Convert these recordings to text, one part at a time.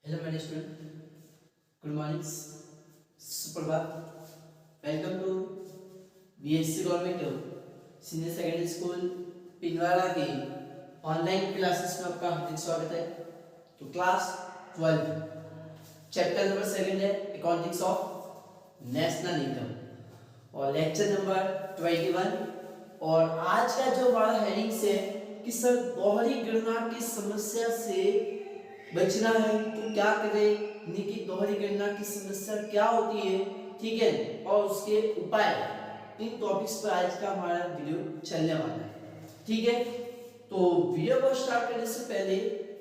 Hello my student, good morning, सुप्रभात। Welcome to BSC government senior secondary school Pindwara की online classes में आपका हार्दिक स्वागत है। तो क्लास 12 चैप्टर नंबर 7 है अकाउंटिंग्स ऑफ नेशनल इनकम और लेक्चर नंबर 21। और आज का जो हमारा हेडिंग्स है कि सर दोहरी गणना की समस्या से बचना है तो क्या करें, यानी कि दोहरी गणना की समस्या क्या होती है, ठीक है, और उसके उपाय। इन टॉपिक्स पर आज का हमारा वीडियो चलने वाला है, ठीक है। तो वीडियो को स्टार्ट करने से पहले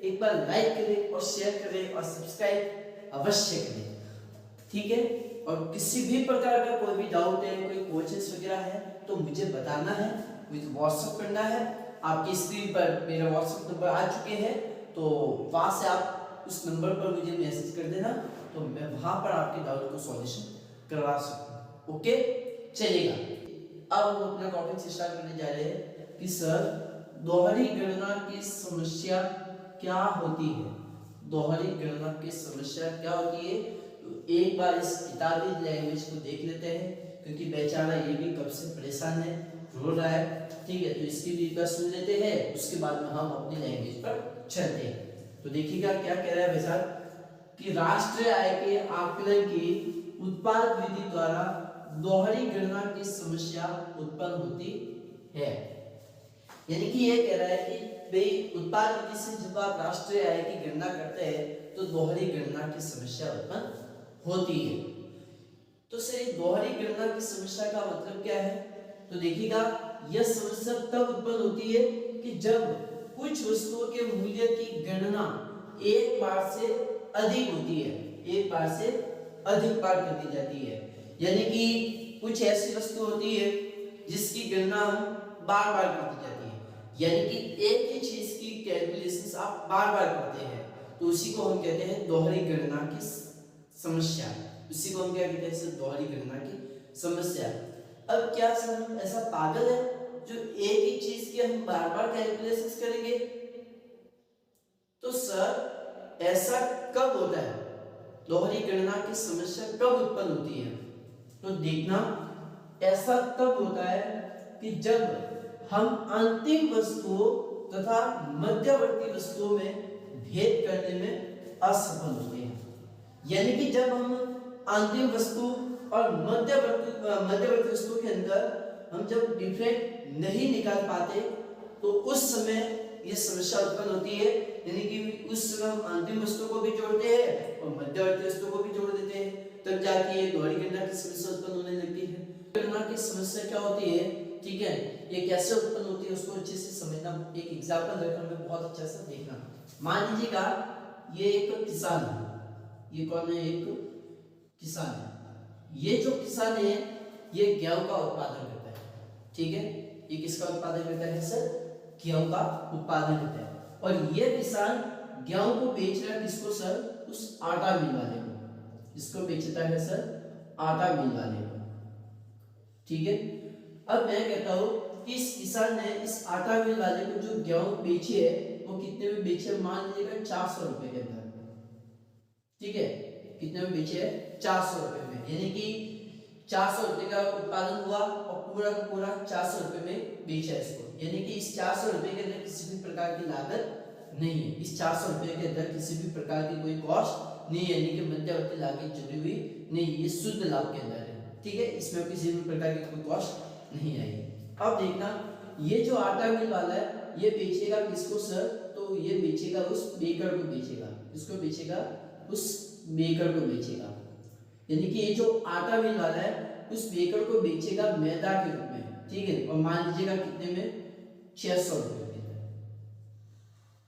एक बार लाइक करें और शेयर करें और सब्सक्राइब अवश्य करें, ठीक है। और किसी भी प्रकार का कोई भी डाउट है, कोई क्वेश्चंस वगैरह है तो मुझे बताना है, मुझे व्हाट्सएप करना है। आपकी स्क्रीन पर मेरा व्हाट्सएप नंबर आ चुके हैं, तो वहां से आप उस नंबर पर मुझे मैसेज कर देना, तो मैं वहां पर आपके डाउट को सॉल्यूशन करवा सकूं। ओके, चलेगा। अब हम अपना टॉपिक स्टार्ट करने जा रहे हैं कि सर दोहरी गणना की समस्या क्या होती है। दोहरी गणना की समस्या क्या होती है, तो एक बार इस किताबी लैंग्वेज को देख लेते हैं, क्योंकि बेचारा ये भी कब से परेशान है, रो रहा है, ठीक है। तो इसकी भी एक बार सुन लेते हैं, उसके बाद में हम अपनी लैंग्वेज पर चलते हैं। तो देखिएगा क्या कह रहा है भाई साहब कि राष्ट्रीय आय के आकलन की उत्पाद विधि द्वारा दोहरी गणना की समस्या उत्पन्न होती है। यानी कि ये कह रहा है कि भाई उत्पाद विधि से जब आप राष्ट्रीय आय की गणना करते हैं तो दोहरी गणना की समस्या उत्पन्न होती है। तो सर दोहरी गणना की समस्या का मतलब क्या है, तो देखिएगा यह समस्या तब उत्पन्न होती है कि जब कुछ वस्तुओं के मूल्य की गणना एक बार से अधिक होती है, एक बार से अधिक बार कर दी जाती है। यानी कि कुछ ऐसी वस्तु होती है जिसकी गणना हम बार बार कर दी जाती है, यानी कि एक ही चीज की कैलकुलेशंस आप बार बार करते हैं, तो उसी को हम कहते हैं दोहरी गणना की समस्या। उसी को हम क्या कहते हैं, दोहरी गणना की समस्या। अब क्या सर हम ऐसा पागल है जो एक ही चीज की हम बार बार कैलकुलेशंस करेंगे? तो सर ऐसा कब होता है, दोहरी गणना की समस्या कब उत्पन्न होती है? तो देखना ऐसा तब होता है कि जब हम अंतिम वस्तुओं तथा मध्यवर्ती वस्तुओं में भेद करने में असफल होते हैं। यानी कि जब हम अंतिम वस्तु और मध्यवर्ती वस्तु के अंदर हम जब डिफरेंट नहीं निकाल पाते तो उस समय ये समस्या उत्पन्न होती है। यानी कि उस समय हम अंतिम वस्तु को भी जोड़ते हैं और मध्यवर्ती वस्तु को भी जोड़ देते हैं, तब जाके ये दोहरी गणना की समस्या उत्पन्न होने लगती है। गणना की समस्या क्या होती है, ठीक है, ये कैसे उत्पन्न होती है उसको अच्छे से समझना। एक एग्जांपल रखकर में बहुत अच्छा से देखना। मान लीजिएगा ये एक किसान है, ये कौन है, एक किसान है। ये जो किसान है ये गेहूं का उत्पादन करता है, ठीक है। ये किसका उत्पादन करता है सर? गेहूं का उत्पादन करता है। और ये किसान गेहूं को बेच रहा है किसको सर? उस आटा मिल वाले को। इसको बेचता है सर? आटा मिल वाले को, ठीक है। अब मैं कहता हूं कि इस किसान ने इस आटा मिल वाले को जो गेहूं बेची है वो कितने में बेचे? मान लीजिएगा 400 रुपए के अंदर, ठीक है। कितने में बेचे है? 400 रुपए में। यानी कि 400 रुपए का उत्पादन हुआ और पूरा का पूरा 400 रुपए में बेचा इसको। यानी कि इस 400 रुपए के अंदर किसी भी प्रकार की लागत नहीं है, इस 400 रुपए के अंदर किसी भी प्रकार की कोई कॉस्ट नहीं है, यानी कि मध्यवर्ती लागत जुड़ी हुई नहीं, ये शुद्ध लाभ के अंदर है, ठीक है। इसमें किसी भी प्रकार की कोई कॉस्ट नहीं आई। अब देखना ये जो आटा मिल वाला है ये बेचेगा किसको सर? तो ये बेचेगा उस बेकर को बेचेगा। किसको बेचेगा? उस बेकर को बेचेगा। यानी कि ये जो आटा मिल वाला है उस बेकर को बेचेगा मैदा के रूप में, ठीक है। और मान लीजिएगा कितने में? 600 रुपए में,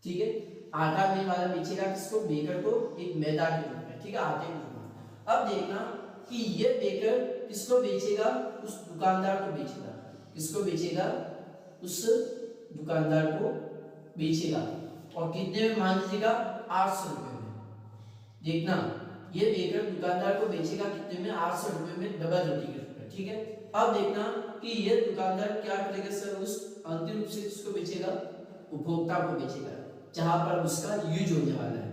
ठीक है। आटा मिल वाला बेचेगा किसको? बेकर को, एक मैदा के रूप में, ठीक है, आटे के रूप में। अब देखना कि ये बेकर किसको बेचेगा? उस दुकानदार को बेचेगा। किसको बेचेगा? उस दुकानदार को बेचेगा। और कितने में? मान लीजिएगा 800 रुपए में। देखना ये बेकर दुकानदार को बेचेगा कितने में? 800 रुपए में, डबल रोटी के रूप में, ठीक है। अब देखना कि ये दुकानदार क्या करेगा सर? उस अंतिम रूप से किसको बेचेगा? उपभोक्ता को बेचेगा, जहां पर उसका यूज होने वाला है।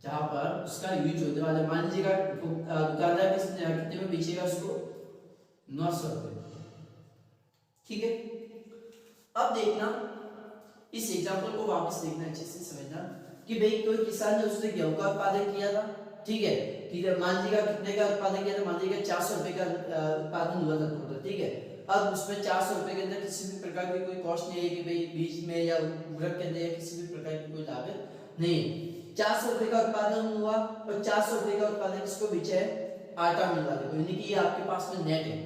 जहां पर उसका यूज होने वाला, मान लीजिएगा दुकानदार कितने में बेचेगा उसको, 900 रुपये। ठीक है, अब देखना इस एग्जांपल को वापस देखना, अच्छे से समझना कि भाई कोई किसान ने उसने गेहूं का उत्पादन किया था। ठीक है, मान लीजिएगा कितने का उत्पादन किया था, मान लीजिएगा 400 रुपए का उत्पादन हुआ था टोटल। ठीक है, अब उसमें 400 रुपए के अंदर किसी भी प्रकार की कोई कॉस्ट नहीं है कि भाई बीज में या उर्वरक के अंदर या किसी भी प्रकार की कोई लागत नहीं है। 400 रुपए का उत्पादन हुआ और 400 रुपए का उत्पादन किसको बेचा है, आटा मिल वाले को, यानी कि ये आपके पास में नेट है।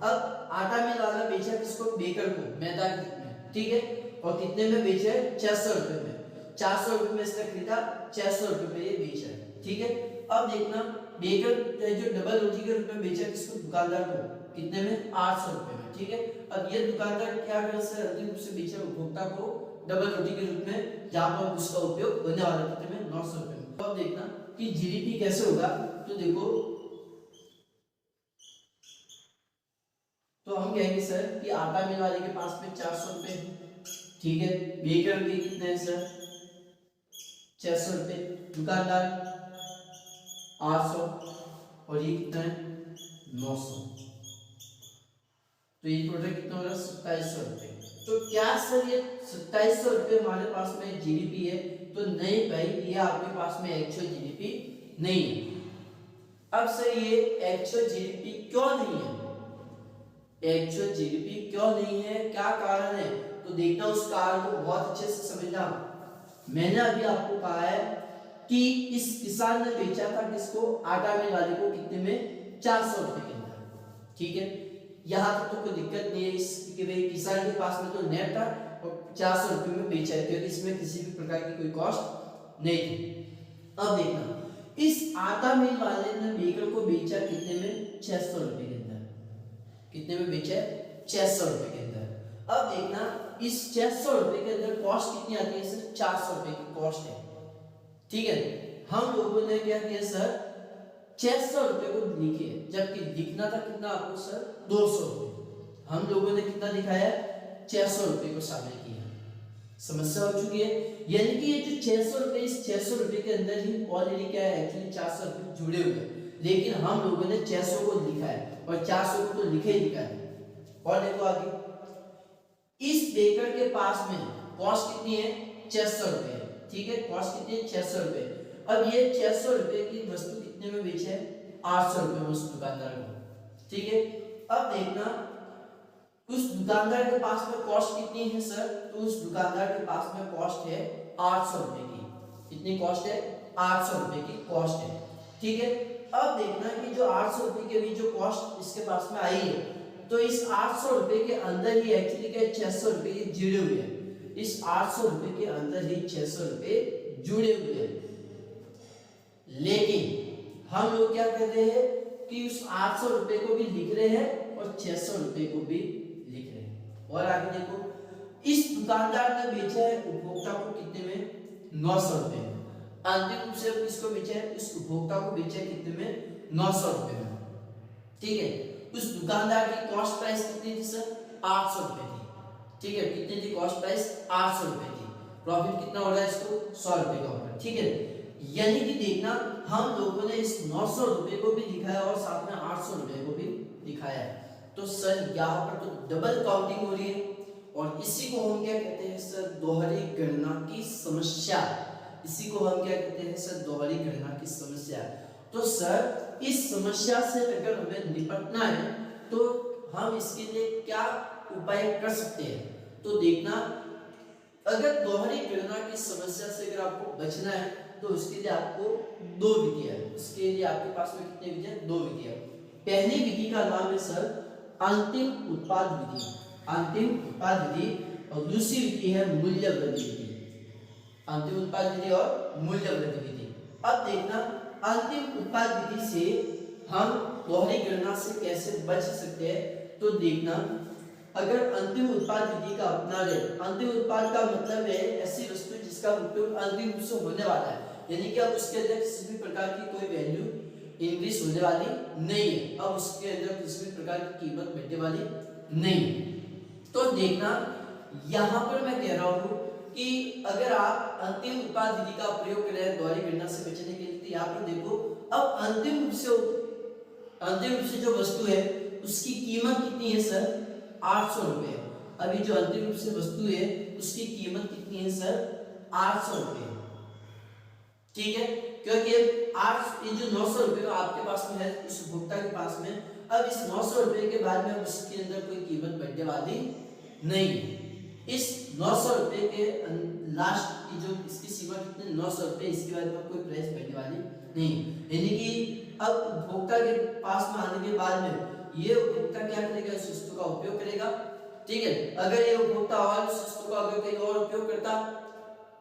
अब आटा मिल वाला बेचा किसको, बेकर को, मैदा में। ठीक है, और कितने में बेचा है, 600 रुपए में। 400 रुपए में इसने खरीदा, 600 रुपए में ये बेचा है। ठीक है, अब देखना बेकर जो डबल रोटी के रूप में बेचा किसको, दुकानदार को, कितने में, 800 रुपए में। ठीक है, अब ये दुकानदार क्या कर सकता है, अंतिम रूप से बेचा उपभोक्ता को डबल रोटी के रूप में, जहां पर उसका उपयोग होने वाला कितने में, 900 रुपए में। अब देखना कि जीडीपी कैसे होगा, तो देखो, तो हम कहेंगे सर कि आटा मिल वाले के पास में 400 रुपए। ठीक है, बेकर के कितने हैं सर, 600 रुपए, दुकानदार 800, और ये कितना है, 900। तो ये टोटल कितना हो रहा है, 2700 रुपए। तो क्या सर ये 2700 रुपए हमारे पास में जीडीपी है, तो नहीं भाई, ये आपके पास में एक्चुअल जीडीपी नहीं है। अब सर ये एक्चुअल जीडीपी क्यों नहीं है, एक्चुअल जीडीपी क्यों नहीं है, क्या कारण है, तो देखना उस कारण को बहुत अच्छे से समझना। मैंने अभी आपको कहा है कि इस किसान ने बेचा था किसको, आटा मिल वाले को, कितने में, 400 रुपए के अंदर। ठीक है, यहां तक तो कोई दिक्कत नहीं है इस कि भाई किसान के पास में तो नेट था और 400 रुपए में बेचा है, क्योंकि इसमें किसी भी प्रकार की कोई कॉस्ट नहीं थी। अब देखना इस आटा मिल वाले ने बेकर को बेचा कितने में, 600 रुपए के अंदर। कितने में बेचा है, 600 रुपए के अंदर। अब देखना इस 600 रुपए के अंदर कॉस्ट कितनी आती है, सिर्फ 400 रुपए की कॉस्ट है। ठीक है, हम लोगों ने क्या किया सर, 600 रुपए को लिखे, जबकि लिखना था कितना आपको सर, 200 रुपए। हम लोगों ने कितना दिखाया, 600 रुपए को शामिल किया। समस्या हो चुकी है, यानी कि ये जो 600 रुपए, इस 600 रुपए के अंदर ही ऑलरेडी क्या है, एक्चुअली 400 रुपए जुड़े हुए हैं, लेकिन हम लोगों ने 600 को लिखा है और 400 को तो लिखे ही लिखा है। और देखो आगे, इस बेकर के पास में कॉस्ट कितनी है, 600 रुपए। ठीक है, कॉस्ट कितनी है, 600 रुपए। अब ये 600 रुपए की वस्तु कितने में बेचे है, 800 रुपए में उस दुकानदार को। ठीक है, अब देखना उस दुकानदार के पास में कॉस्ट कितनी है सर, तो उस दुकानदार के पास में कॉस्ट है 800 रुपए की। कितनी कॉस्ट है, 800 रुपए की कॉस्ट है। ठीक है, अब देखना कि जो 800 रुपए के भी जो कॉस्ट इसके पास में आई है, तो इस 800 रुपए के अंदर ही एक्चुअली क्या 600 रुपए ये जुड़े हुए हैं। इस 800 रुपए के अंदर ही 600 रुपए जुड़े हुए हैं, लेकिन हम लोग क्या कर रहे हैं कि उस 800 रुपए को भी लिख रहे हैं और 600 रुपए को भी लिख रहे हैं। और आगे देखो, इस दुकानदार ने बेचा है उपभोक्ता को कितने में, 900 रुपए में। अंतिम रूप से किसको बेचा है, इस उपभोक्ता को बेचा है कितने में, 900 रुपए में। ठीक है, उस दुकानदार की कॉस्ट प्राइस कितनी थी सर, 800 रुपए थी। ठीक है, कितनी थी कॉस्ट प्राइस, 800 रुपए थी। प्रॉफिट कितना हो रहा है इसको, 100 रुपए का हो रहा है। ठीक है, यानी कि देखना हम लोगों ने इस 900 रुपए को भी लिखा है और साथ में 800 रुपए को भी लिखाया है। तो सर यहाँ पर तो डबल काउंटिंग हो रही है, और इसी को हम क्या कहते हैं सर, दोहरी गणना की समस्या। इसी को हम क्या कहते हैं सर, दोहरी गणना की समस्या। तो सर इस समस्या से अगर हमें निपटना है तो हम इसके लिए क्या उपाय कर सकते हैं, तो देखना अगर दोहरी गणना की समस्या से अगर आपको बचना है तो उसके लिए आपको दो विधियां है। उसके लिए आपके पास में कितनी विधियां, दो विधियां। पहली विधि का नाम है सर अंतिम उत्पाद विधि, अंतिम उत्पाद विधि, और दूसरी विधि है मूल्य वृद्धि विधि। अंतिम उत्पाद विधि और मूल्य वृद्धि विधि। अब देखना अंतिम उत्पाद विधि से हम दोहरी गणना से कैसे बच सकते हैं, तो देखना अगर अंतिम उत्पाद विधि का अपना ले, अंतिम उत्पाद का मतलब है ऐसी वस्तु जिसका उपयोग अंतिम रूप से होने वाला है, यानी कि अब उसके अंदर किसी भी प्रकार की कोई वैल्यू इंक्रीज होने वाली नहीं है, अब उसके अंदर किसी भी प्रकार की कीमत बढ़ने वाली नहीं है। तो देखना यहाँ पर मैं कह रहा हूँ कि अगर आप अंतिम उत्पाद विधि का प्रयोग कर रहे हैं दोहरी गणना से बचने के लिए, तो यहाँ पर देखो अब अंतिम रूप से जो वस्तु है उसकी कीमत कितनी है सर, 800 रुपए। अभी जो अंतिम रूप से वस्तु है उसकी कीमत कितनी है सर, 800 रुपए। ठीक है, क्योंकि ये जो 900 रुपए आपके पास में है उस उपभोक्ता के पास में, अब इस 900 रुपए के बाद में उसके अंदर कोई कीमत बढ़ने वाली नहीं है। इस 900 रुपए के लास्ट की जो इसकी सीमा कितनी, 900 रुपए, इसके बाद में कोई प्राइस बढ़ने वाली नहीं, यानी कि अब उपभोक्ता के पास में आने के बाद में ये उपभोक्ता क्या करेगा, इस वस्तु का उपयोग करेगा। ठीक है, अगर ये उपभोक्ता और उस वस्तु का अगर कहीं और उपयोग करता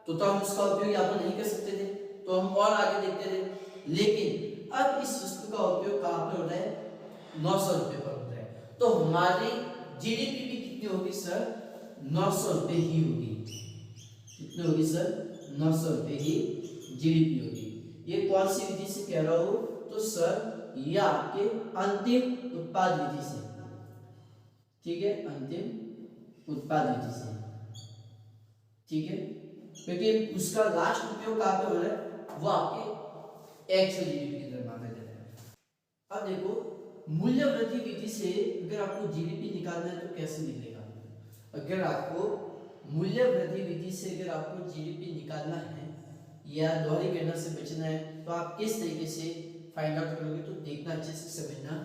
तो हम उसका उपयोग यहाँ पर नहीं कर सकते थे, तो हम और आगे देखते थे। लेकिन अब इस वस्तु का उपयोग कहाँ पे हो रहा है, 900 रुपए पर हो रहा है, तो हमारी जीडीपी भी कितनी होगी सर, 900 रुपए ही होगी। कितनी होगी सर, 900 रुपए ही जीडीपी होगी। ये कौन सी विधि से कह रहा हूं, तो सर ये आपके अंतिम उत्पाद विधि से, ठीक है, अंतिम उत्पाद विधि से। ठीक है, क्योंकि उसका लास्ट उपयोग कहां पे हो रहा है, वो आपके एक्चुअल जीडीपी के अंदर माना जाता है। अब देखो मूल्य वृद्धि विधि से अगर आपको जीडीपी निकालना है तो कैसे निकलेगा, अगर आपको मूल्य वृद्धि विधि से अगर आपको जीडीपी निकालना है या दोहरी गणना से बचना है तो आप किस तरीके से फाइंड आउट करोगे, तो देखना, अच्छे से समझना।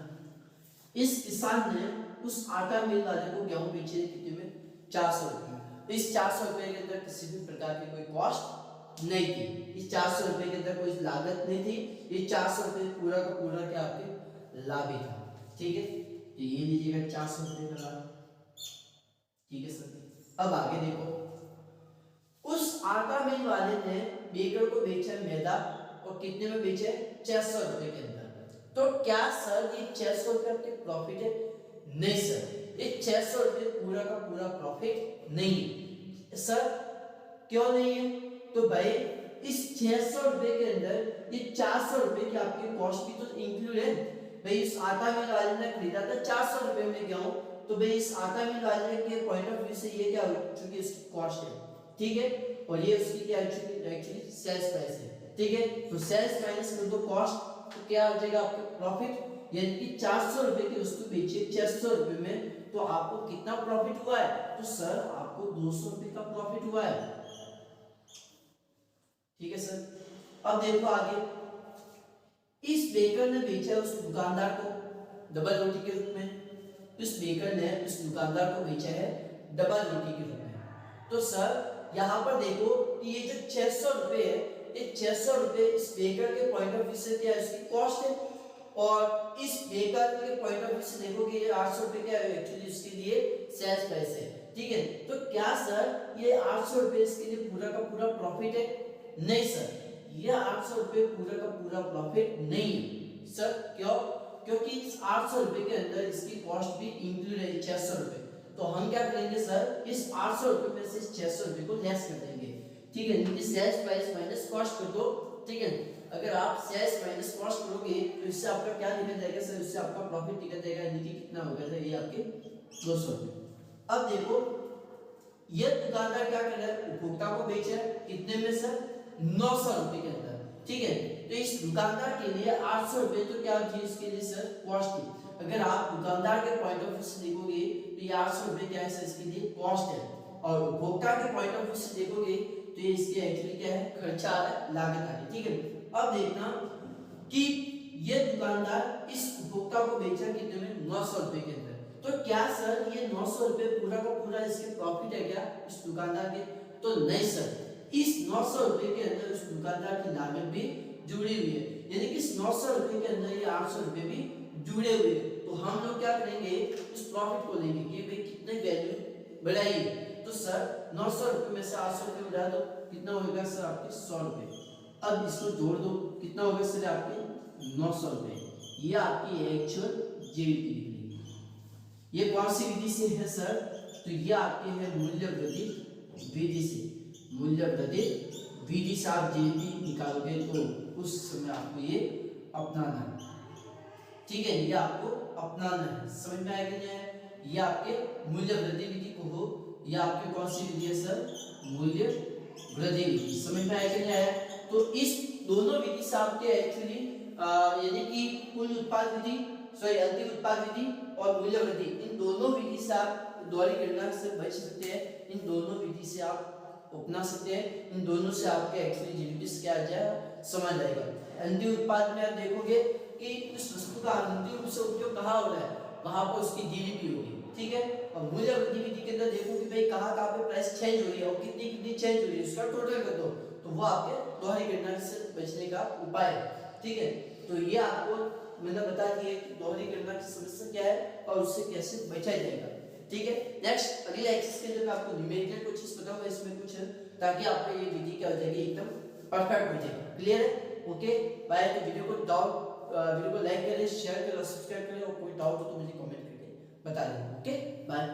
इस किसान ने उस आटा मिल वाले को गेहूं बेचे कितने में, 400 रुपए। इस 400 रुपए के अंदर किसी भी प्रकार की कोई कॉस्ट नहीं थी, इस 400 रुपए के अंदर कोई लागत नहीं थी, ये 400 रुपए पूरा का पूरा क्या आपके लाभ ही था। ठीक है, तो ये लीजिएगा 400 रुपए का लाभ। ठीक है सर, अब आगे देखो, उस आटा मिल वाले ने बेकर को बेचा मैदा, और कितने में बेचा, 600 रुपए के अंदर। तो क्या सर ये 600 रुपए आपके प्रॉफिट है, नहीं सर, ये 600 रुपए पूरा का पूरा प्रॉफिट नहीं है। सर क्यों नहीं है, तो भाई इस 600 रुपए के अंदर ये 400 रुपए की आपकी कॉस्ट भी तो इंक्लूड है। भाई इस आटा मिल वाले ने खरीदा था 400 रुपए में गेहूं, तो भाई इस आटा मिल वाले के पॉइंट ऑफ व्यू से ये क्या हो चुकी इसकी कॉस्ट है। ठीक है, और ये उसकी क्या एक्चुअली सेल्स प्राइस है। ठीक है, तो सेल्स माइनस कर दो कॉस्ट, तो क्या हो जाएगा आपका प्रॉफिट, यानी कि 400 रुपए की वस्तु बेची 600 रुपए में, तो आपको कितना प्रॉफिट हुआ है, तो सर आपको 200 रुपए का प्रॉफिट हुआ है। ठीक है सर, अब देखो आगे, इस बेकर ने बेचा उस दुकानदार को डबल रोटी के रूप में, इस बेकर ने उस दुकानदार को बेचा है डबल रोटी के रूप में। तो सर यहाँ पर देखो कि ये जो 600 रुपए है, ये 600 रुपए इस बेकर के पॉइंट ऑफ व्यू से क्या है, उसकी कॉस्ट है, और इस बेकर के पॉइंट ऑफ व्यू से देखोगे ये 800 रुपए क्या है, एक्चुअली उसके लिए सेल्स प्राइस है। ठीक है, तो क्या सर ये 800 रुपए इसके लिए पूरा का पूरा प्रॉफिट है, नहीं सर, ये 800 रुपए पूरा का पूरा प्रॉफिट नहीं है। सर क्यों, क्योंकि इस 800 रुपए के अंदर इसकी कॉस्ट भी इंक्लूड है 600 रुपए, तो हम क्या करेंगे सर, इस 800 रुपए में से इस 600 रुपए को लेस कर देंगे। ठीक है, यानी सेल्स प्राइस माइनस कॉस्ट कर दो। ठीक है, अगर आप सेल्स माइनस कॉस्ट करोगे तो इससे आपका क्या निकल जाएगा सर, इससे आपका प्रॉफिट निकल जाएगा, यानी कि कितना होगा सर, ये आपके 200 रुपए। अब देखो ये दुकानदार क्या कर रहा है, उपभोक्ता को बेच रहा है कितने में सर, 900 रुपए के अंदर। ठीक है, तो इस दुकानदार के लिए 800 रुपए तो क्या चीज इसके लिए सर, कॉस्ट थी। अगर आप दुकानदार के पॉइंट ऑफ व्यू से देखोगे तो ये 800 रुपए क्या है सर, इसके लिए कॉस्ट है, और उपभोक्ता के पॉइंट ऑफ व्यू से देखोगे तो ये इसके एक्चुअली क्या है, खर्चा आ रहा है, लागत आ रही है। ठीक है, अब देखना कि ये दुकानदार इस उपभोक्ता को बेचा कितने में, 900 रुपए के अंदर। तो क्या सर ये 900 रुपए पूरा का पूरा इसके प्रॉफिट है क्या इस दुकानदार के, तो नहीं सर, इस 900 रुपए के अंदर उस दुकानदार की लागत भी जुड़ी हुई है, यानी कि इस 900 रुपए के अंदर ये 800 रुपए भी जुड़े हुए। तो हम लोग क्या करेंगे, उस प्रॉफिट को लेंगे कि भाई कितने वैल्यू बढ़ाई, तो सर 900 रुपए में से 800 रुपए उड़ा दो, कितना होगा सर आपके 100 रुपए। अब इसको जोड़ दो, कितना होगा सर आपके 900 रुपए, ये आपकी एक्चुअल जीडीपी निकलेगी। ये कौन सी विधि से है सर, तो ये आपके है मूल्य वृद्धि विधि से। मूल्य वृद्धि विधि से आप जीडीपी निकालोगे तो उस समय आपको ये अपनाना है। ठीक है, ये आपको अपनाना है, समझ में आएगा नहीं? ये आपके मूल्य वृद्धि विधि को हो ये आपकी कौन सी विधि है सर? मूल्य वृद्धि विधि। समझ में आया कि नहीं आया? तो इस दोनों विधि से आपके एक्चुअली यानी कि कुल उत्पाद विधि, सॉरी अंतिम उत्पाद विधि और मूल्य वृद्धि, इन दोनों विधि से आप दोहरी गणना से बच सकते हैं। इन दोनों विधि से आप अपना सकते हैं। इन दोनों से आपके एक्चुअली जीडीपी क्या आ जाएगा? समझ आएगा। अंतिम उत्पाद में आप देखोगे कि उस वस्तु का अंतिम रूप से उपयोग कहाँ हो रहा है, वहां पर उसकी जीडीपी होगी, ठीक है। और मूल्य वृद्धि विधि के अंदर देखो कि भाई कहाँ कहाँ पे प्राइस चेंज हो रही है और कितनी कितनी चेंज हो रही है, उसका टोटल कर दो, तो वो आपके दोहरी गणना से बचने का उपाय है, ठीक है। तो ये आपको मैंने बता दिया कि दोहरी गणना की समस्या क्या है और उससे कैसे बचा जाएगा, ठीक है। नेक्स्ट अगले एक्सरसाइज के अंदर मैं आपको न्यूमेरिकल कुछ चीज बताऊंगा इसमें कुछ, ताकि आपका ये विधि क्या हो जाएगी, एकदम परफेक्ट हो जाएगी। क्लियर है? Okay bye. तो वीडियो को लाइक करें, शेयर करें, सब्सक्राइब करें और कोई डाउट हो तो मुझे कमेंट करके बता दें। Okay bye.